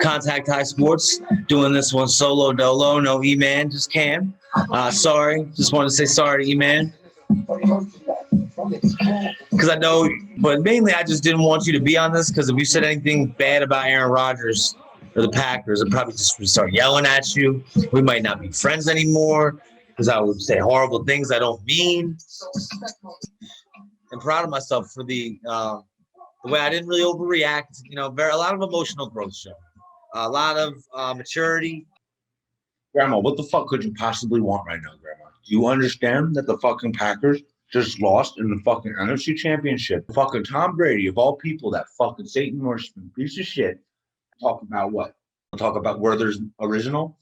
Contact High Sports, doing this one solo dolo, no E-Man, just Cam. Sorry, just wanted to say sorry to E-Man. Because I know, but mainly I just didn't want you to be on this because if you said anything bad about Aaron Rodgers or the Packers, I'd probably just start yelling at you. We might not be friends anymore because I would say horrible things I don't mean. I'm proud of myself for the way I didn't really overreact. You know, a lot of emotional growth show, a lot of maturity. Grandma, what the fuck could you possibly want right now, Grandma? Do you understand that the fucking Packers just lost in the fucking NFC Championship? Fucking Tom Brady, of all people, that fucking Satan Norseman piece of shit. Talk about what? Talk about Werther's original?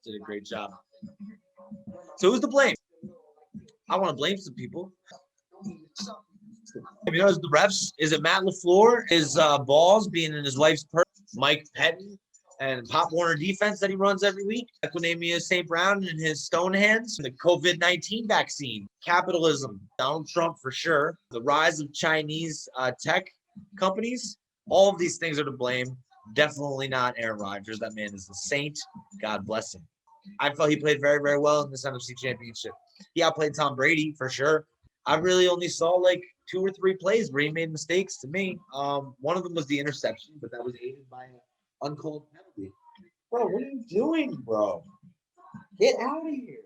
Did a great job. So who's to blame? I want to blame some people. You know, the refs, is it Matt LaFleur? His balls being in his wife's purse? Mike Pettine and Pop Warner defense that he runs every week? Equinemius St. Brown and his stone hands? The COVID-19 vaccine? Capitalism? Donald Trump for sure. The rise of Chinese tech companies? All of these things are to blame. Definitely not Aaron Rodgers. That man is a saint. God bless him. I felt he played very, very well in this NFC Championship. He outplayed Tom Brady for sure. I really only saw like 2 or 3 plays where he made mistakes to me. One of them was the interception, but that was aided by an uncalled penalty. Bro, what are you doing, bro? Get out of here.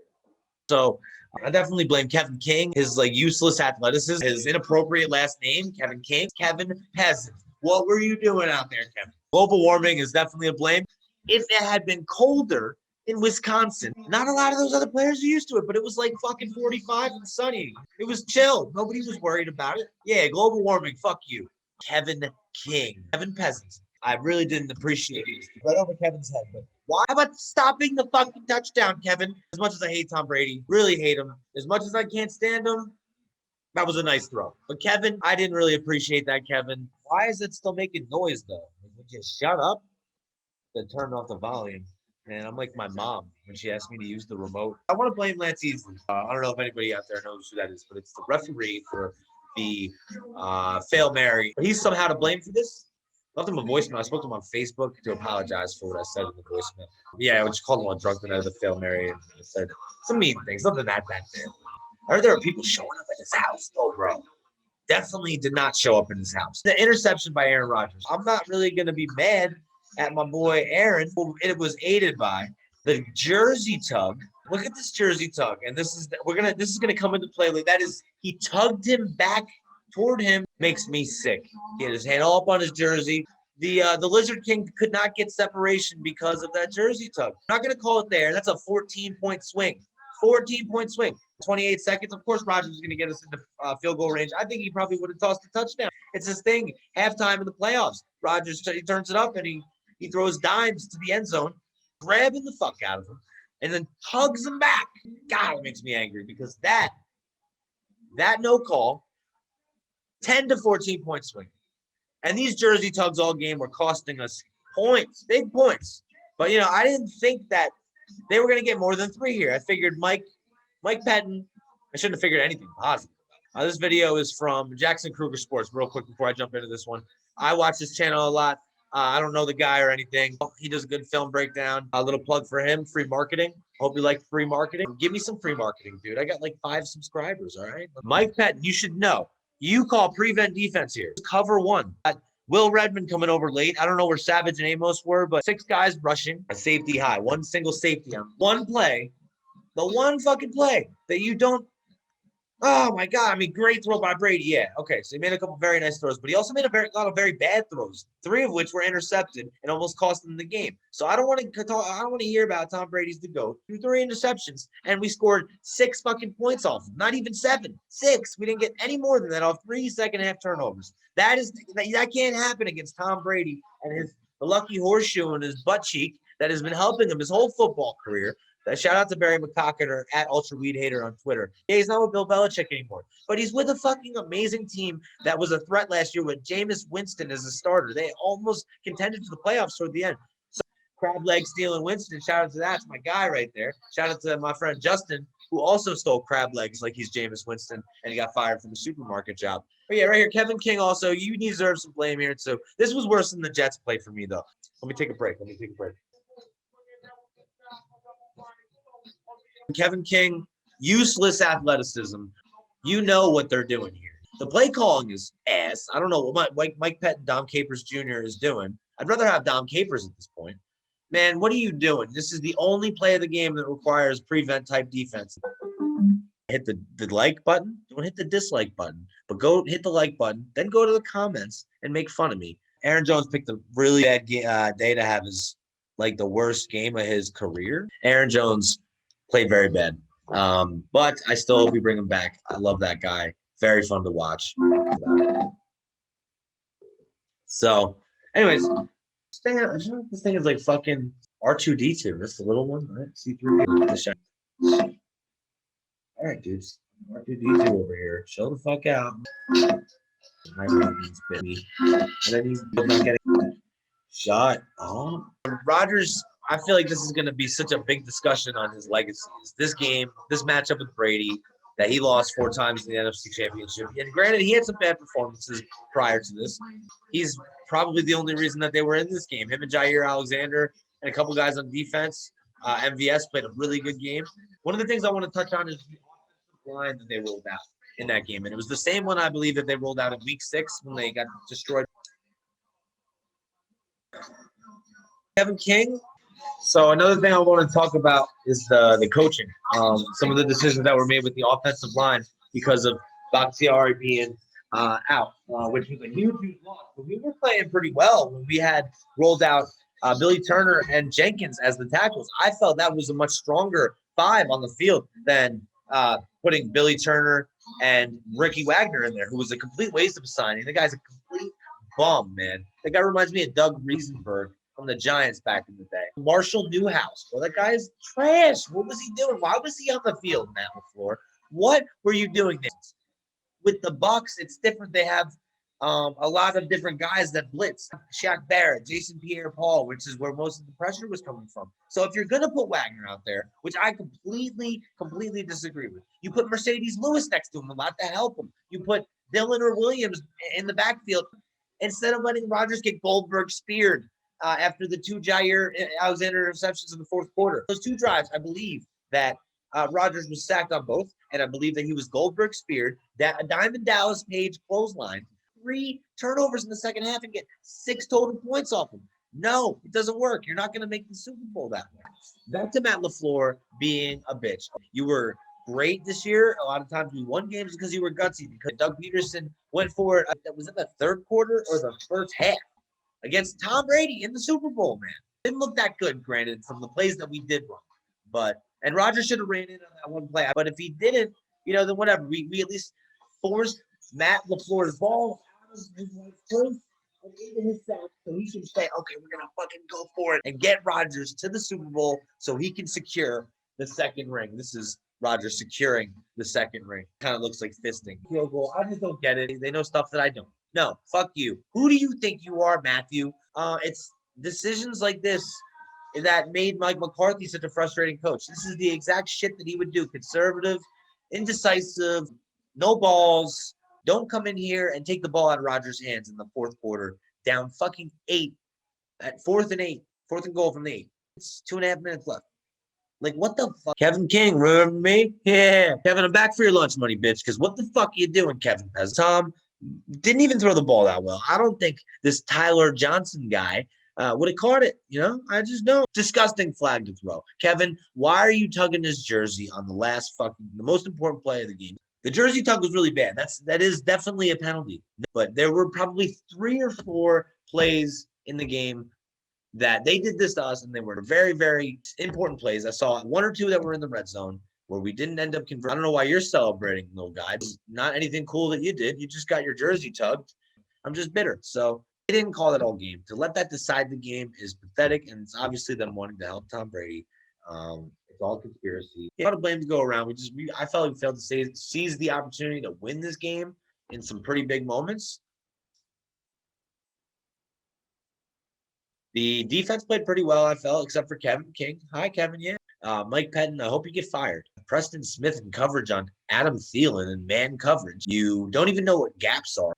So I definitely blame Kevin King, his like useless athleticism, his inappropriate last name, Kevin King, Kevin Peasant. What were you doing out there, Kevin? Global warming is definitely a blame. If it had been colder in Wisconsin, not a lot of those other players are used to it, but it was like fucking 45 and sunny. It was chill. Nobody was worried about it. Yeah, global warming, fuck you. Kevin King, Kevin Peasant. I really didn't appreciate it. Right over Kevin's head. But why about stopping the fucking touchdown, Kevin? As much as I hate Tom Brady, really hate him. As much as I can't stand him, that was a nice throw. But Kevin, I didn't really appreciate that, Kevin. Why is it still making noise, though? Would you shut up? Then turn off the volume. Man, I'm like my mom when she asked me to use the remote. I want to blame Lance Easley. I don't know if anybody out there knows who that is, but it's the referee for the Fail Mary. But he's somehow to blame for this. I left him a voicemail. I spoke to him on Facebook to apologize for what I said in the voicemail. Yeah, I just called him on drunk the night of the Fail Mary and said some mean things. Nothing that bad. I heard there are people showing up at his house. Oh, bro. Definitely did not show up in his house. The interception by Aaron Rodgers. I'm not really going to be mad at my boy Aaron. It was aided by the jersey tug. Look at this jersey tug, and this is gonna come into play. Like that is, he tugged him back toward him. Makes me sick. He had his hand all up on his jersey. The Lizard King could not get separation because of that jersey tug. I'm not gonna call it there. That's a 14-point swing. 14-point swing. 28 seconds. Of course, Rodgers is going to get us into field goal range. I think he probably would have tossed a touchdown. It's his thing. Halftime in the playoffs. Rodgers, he turns it up and he throws dimes to the end zone, grabbing the fuck out of him, and then tugs him back. God, it makes me angry because that no call, 10 to 14-point swing. And these jersey tugs all game were costing us points, big points. But, you know, I didn't think that they were going to get more than 3 here. I figured Mike Pettine, I shouldn't have figured anything positive. This video is from Jackson Kreuger Sports. Real quick before I jump into this one. I watch this channel a lot. I don't know the guy or anything. He does a good film breakdown. A little plug for him, free marketing. Hope you like free marketing. Give me some free marketing, dude. I got like 5 subscribers, all right? Mike Pettine, you should know. You call prevent defense here. Cover 1. Will Redmond coming over late. I don't know where Savage and Amos were, but 6 guys rushing. A safety high. 1 single safety on 1 play. The one fucking play that you don't. Oh my God! I mean, great throw by Brady. Yeah, okay. So he made a couple very nice throws, but he also made a lot of very bad throws. 3 of which were intercepted and almost cost him the game. So I don't want to hear about Tom Brady's the GOAT. 3 interceptions, and we scored 6 fucking points off him. Not even 7, 6. We didn't get any more than that off 3 second-half turnovers. That can't happen against Tom Brady and the lucky horseshoe in his butt cheek that has been helping him his whole football career. Shout out to Barry McCockiner at Ultra Weed Hater on Twitter. Yeah, he's not with Bill Belichick anymore, but he's with a fucking amazing team that was a threat last year with Jameis Winston as a starter. They almost contended to the playoffs toward the end. So crab leg stealing Winston. Shout out to that. That's my guy right there. Shout out to my friend Justin who also stole crab legs like he's Jameis Winston, and he got fired from the supermarket job. But yeah, right here, Kevin King also, you deserve some blame here too. This was worse than the Jets play for me, though. Let me take a break. Kevin King, useless athleticism. You know what they're doing here. The play calling is ass. I don't know what Mike Pettine, Dom Capers Jr. is doing. I'd rather have Dom Capers at this point. Man, what are you doing? This is the only play of the game that requires prevent type defense. Hit the like button. Don't hit the dislike button, but go hit the like button. Then go to the comments and make fun of me. Aaron Jones picked a really bad day to have his like the worst game of his career. Aaron Jones played very bad, but I still hope we bring him back. I love that guy. Very fun to watch. So, anyways, this thing is like fucking R2D2. That's the little one, right? C3. All right, dudes. R2D2 over here. Chill the fuck out. And then he's not getting shot. Oh, Rodgers. I feel like this is going to be such a big discussion on his legacies. This game, this matchup with Brady, that he lost 4 times in the NFC Championship. And granted, he had some bad performances prior to this. He's probably the only reason that they were in this game. Him and Jair Alexander and a couple guys on defense. MVS played a really good game. One of the things I want to touch on is the offensive line that they rolled out in that game. And it was the same one, I believe, that they rolled out in Week 6 when they got destroyed. Kevin King. So another thing I want to talk about is the coaching. Some of the decisions that were made with the offensive line because of Bakhtiari being out, which was a huge loss. But we were playing pretty well when we had rolled out Billy Turner and Jenkins as the tackles. I felt that was a much stronger 5 on the field than putting Billy Turner and Ricky Wagner in there, who was a complete waste of a signing. The guy's a complete bum, man. The guy reminds me of Doug Riesenberg from the Giants back in the day. Marshall Newhouse. Well, that guy's trash. What was he doing? Why was he on the field, Matt LaFleur? What were you doing there? With the Bucs, it's different. They have a lot of different guys that blitz. Shaq Barrett, Jason Pierre-Paul, which is where most of the pressure was coming from. So if you're going to put Wagner out there, which I completely disagree with, you put Mercedes Lewis next to him a lot to help him. You put Dillon or Williams in the backfield instead of letting Rodgers get Goldberg speared after the 2 Jair Alexander interceptions in the 4th quarter. Those 2 drives, I believe that Rodgers was sacked on both, and I believe that he was Goldberg speared, that a Diamond Dallas Page clothesline, 3 turnovers in the second half and get 6 total points off him. No, it doesn't work. You're not going to make the Super Bowl that way. Back to Matt LaFleur being a bitch. You were great this year. A lot of times we won games because you were gutsy, because Doug Peterson went for it. Was it the 3rd quarter or the 1st half? Against Tom Brady in the Super Bowl, man. Didn't look that good, granted, from the plays that we did run. And Rodgers should have ran in on that one play. But if he didn't, then whatever. We at least forced Matt LaFleur's ball out of his right foot and into his sack, so he can say, okay, we're going to fucking go for it and get Rodgers to the Super Bowl so he can secure the 2nd ring. This is Rodgers securing the 2nd ring. Kind of looks like fisting. Field goal. I just don't get it. They know stuff that I don't. No, fuck you. Who do you think you are, Matthew? It's decisions like this that made Mike McCarthy such a frustrating coach. This is the exact shit that he would do. Conservative, indecisive, no balls. Don't come in here and take the ball out of Rodgers' hands in the 4th quarter. Down fucking 8 at 4th and 8. 4th and goal from the 8. It's 2.5 minutes left. Like, what the fuck? Kevin King, remember me? Yeah. Kevin, I'm back for your lunch money, bitch. Because what the fuck are you doing, Kevin Pez? Tom didn't even throw the ball that well. I don't think this Tyler Johnson guy would have caught it. I just know. Disgusting flag to throw. Kevin, why are you tugging his jersey on the most important play of the game? The jersey tug was really bad. That is definitely a penalty. But there were probably 3 or 4 plays in the game that they did this to us, and they were very, very important plays. I saw 1 or 2 that were in the red zone where we didn't end up converting. I don't know why you're celebrating, little guy. It's not anything cool that you did. You just got your jersey tugged. I'm just bitter. So they didn't call that all game. To let that decide the game is pathetic, and it's obviously them wanting to help Tom Brady. It's all conspiracy. A lot of blame to go around. I felt like we failed to seize the opportunity to win this game in some pretty big moments. The defense played pretty well, I felt, except for Kevin King. Hi, Kevin. Yeah. Mike Pettine, I hope you get fired. Preston Smith in coverage on Adam Thielen and man coverage. You don't even know what gaps are.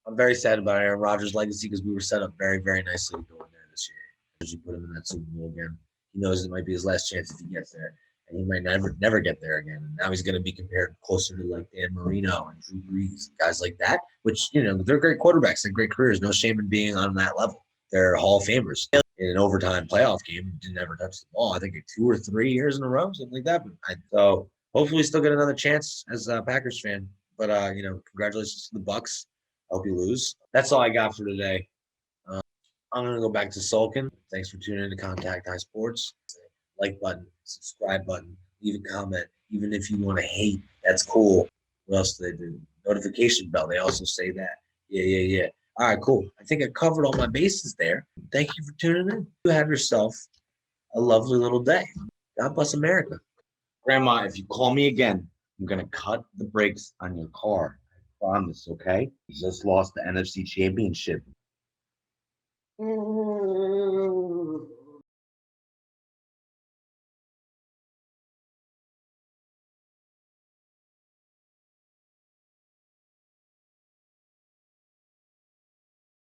I'm very sad about Aaron Rodgers' legacy because we were set up very, very nicely going there this year. As you put him in that Super Bowl again, he knows it might be his last chance if he gets there, and he might never get there again. And now he's going to be compared closer to like Dan Marino and Drew Brees, guys like that. Which they're great quarterbacks and great careers. No shame in being on that level. They're Hall of Famers. In an overtime playoff game, didn't ever touch the ball. I think 2 or 3 years in a row, something like that. But so hopefully, still get another chance as a Packers fan. But congratulations to the Bucs. I hope you lose. That's all I got for today. I'm gonna go back to sulking. Thanks for tuning in to Contact High Sports. Like button, subscribe button, leave a comment. Even if you want to hate, that's cool. What else do they do? Notification bell. They also say that. Yeah. All right, cool. I think I covered all my bases there. Thank you for tuning in. You have yourself a lovely little day. God bless America. Grandma, if you call me again, I'm going to cut the brakes on your car. I promise, okay? You just lost the NFC Championship.